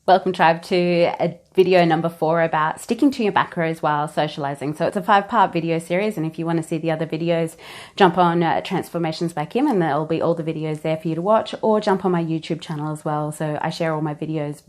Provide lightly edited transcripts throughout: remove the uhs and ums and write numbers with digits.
Welcome, tribe, to video number 4 about sticking to your macros while socializing. So it's a 5-part video series, and if you want to see the other videos, jump on Transformations by Kim, and there'll be all the videos there for you to watch, or jump on my YouTube channel as well. So I share all my videos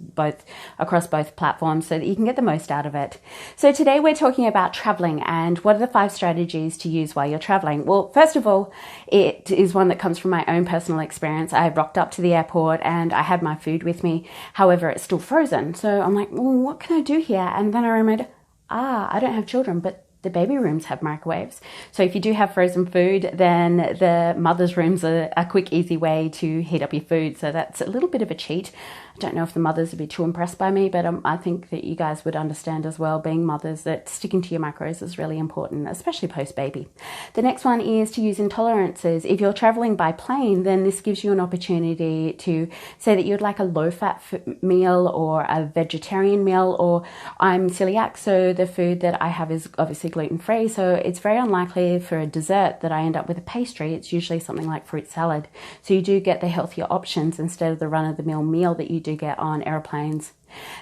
across both platforms so that you can get the most out of it. So today we're talking about traveling and what are the 5 strategies to use while you're traveling. Well, first of all, it is one that comes from my own personal experience. I rocked up to the airport and I had my food with me. However, it's still frozen. So I'm like, well, what can I do here? And then I remembered, I don't have children, but the baby rooms have microwaves. So if you do have frozen food, then the mother's rooms are a quick, easy way to heat up your food. So that's a little bit of a cheat. I don't know if the mothers would be too impressed by me, but I think that you guys would understand as well, being mothers, that sticking to your macros is really important, especially post-baby. The next one is to use intolerances. If you're traveling by plane, then this gives you an opportunity to say that you'd like a low-fat meal or a vegetarian meal, or I'm celiac, so the food that I have is obviously gluten-free, so it's very unlikely for a dessert that I end up with a pastry. It's usually something like fruit salad. So you do get the healthier options instead of the run-of-the-mill meal that you do get on airplanes.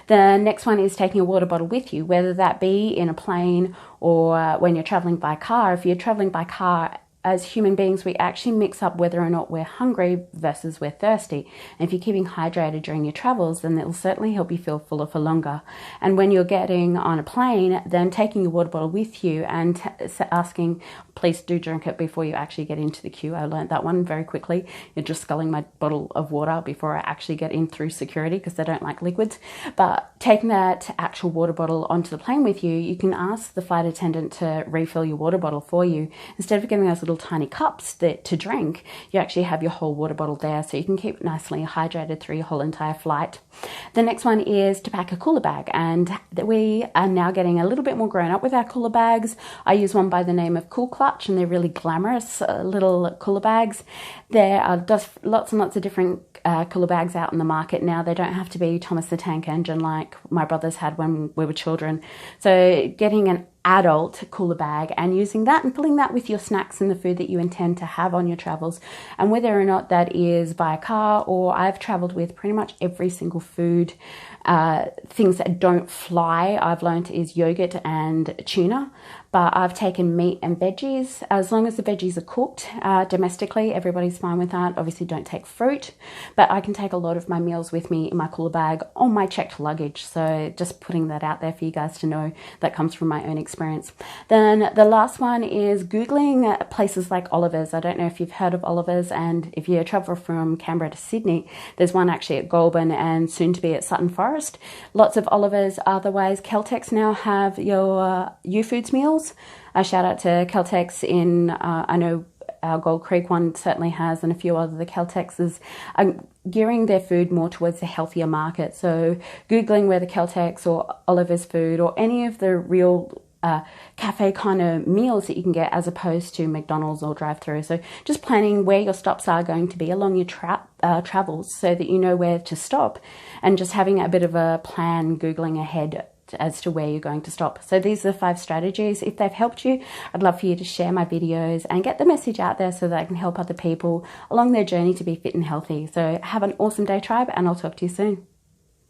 The next one is taking a water bottle with you, whether that be in a plane or when you're traveling by car. If you're traveling by car, as human beings, we actually mix up whether or not we're hungry versus we're thirsty. And if you're keeping hydrated during your travels, then it will certainly help you feel fuller for longer. And when you're getting on a plane, then taking your water bottle with you and asking, please do drink it before you actually get into the queue. I learned that one very quickly. You're just sculling my bottle of water before I actually get in through security because they don't like liquids. But taking that actual water bottle onto the plane with you, you can ask the flight attendant to refill your water bottle for you. Instead of getting those little tiny cups to drink, you actually have your whole water bottle there, so you can keep nicely hydrated through your whole entire flight. The next one is to pack a cooler bag, and we are now getting a little bit more grown up with our cooler bags. I use one by the name of Cool Clutch, and they're really glamorous little cooler bags. There are just lots and lots of different cooler bags out in the market now. They don't have to be Thomas the Tank Engine like my brothers had when we were children. So getting an adult cooler bag and using that and filling that with your snacks and the food that you intend to have on your travels, and whether or not that is by car, or I've traveled with pretty much every single food. Things that don't fly, I've learned, is yogurt and tuna, but I've taken meat and veggies. As long as the veggies are cooked domestically, everybody's fine with that. Obviously don't take fruit, but I can take a lot of my meals with me in my cooler bag on my checked luggage. So just putting that out there for you guys to know. That comes from my own experience. Then the last one is Googling places like Oliver's. I don't know if you've heard of Oliver's, and if you travel from Canberra to Sydney, there's one actually at Goulburn and soon to be at Sutton Forest. Lots of Oliver's. Otherwise, Caltex now have your U-Foods meals. A shout out to Caltex in, I know our Gold Creek one certainly has, and a few other the Caltexes are gearing their food more towards the healthier market. So Googling where the Caltex or Oliver's food or any of the real cafe kind of meals that you can get, as opposed to McDonald's or drive-through. So just planning where your stops are going to be along your travels so that you know where to stop, and just having a bit of a plan, Googling ahead as to where you're going to stop. So these are the 5 strategies. If they've helped you, I'd love for you to share my videos and get the message out there so that I can help other people along their journey to be fit and healthy. So have an awesome day, tribe, and I'll talk to you soon.